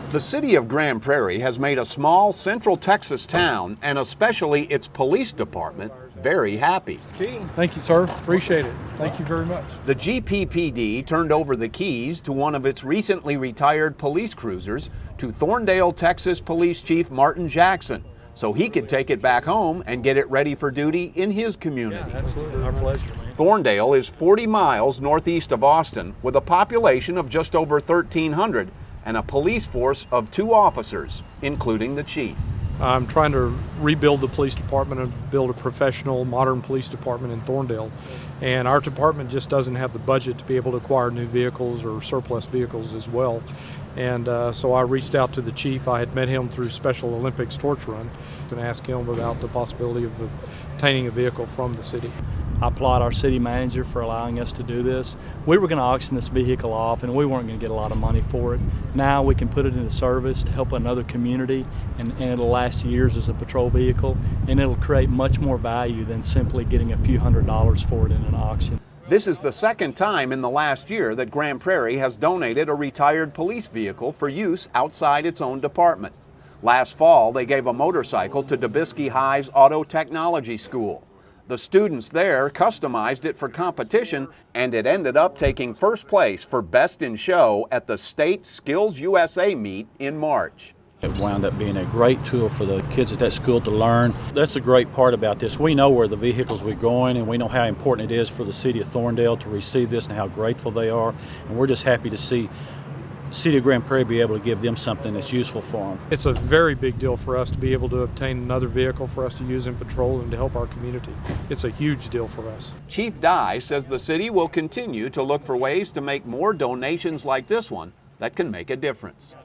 The city of Grand Prairie has made a small Central Texas town, and especially its police department, very happy. Thank you, sir. Appreciate it. Thank you very much. The GPPD turned over the keys to one of its recently retired police cruisers to Thorndale, Texas Police Chief Martin Jackson, so he could take it back home and get it ready for duty in his community. Yeah, absolutely. Our pleasure, man. Thorndale is 40 miles northeast of Austin with a population of just over 1,300 and a police force of 2 officers, including the chief. I'm trying to rebuild the police department and build a professional, modern police department in Thorndale. And our department just doesn't have the budget to be able to acquire new vehicles or surplus vehicles as well. And so I reached out to the chief. I had met him through Special Olympics torch run and asked him about the possibility of obtaining a vehicle from the city. I applaud our city manager for allowing us to do this. We were going to auction this vehicle off and we weren't going to get a lot of money for it. Now we can put it into service to help another community, and it'll last years as a patrol vehicle, and it'll create much more value than simply getting a few $100s for it in an auction. This is the second time in the last year that Grand Prairie has donated a retired police vehicle for use outside its own department. Last fall, they gave a motorcycle to DUBISKI High's Auto Technology School. The students there customized it for competition, and it ended up taking first place for Best in Show at the State Skills USA meet in March. It wound up being a great tool for the kids at that school to learn. That's the great part about this. We know where the vehicles we're going, and we know how important it is for the city of Thorndale to receive this and how grateful they are. And we're just happy to see City of Grand Prairie be able to give them something that's useful for them. It's a very big deal for us to be able to obtain another vehicle for us to use in patrol and to help our community. It's a huge deal for us. Chief Dye says the city will continue to look for ways to make more donations like this one that can make a difference.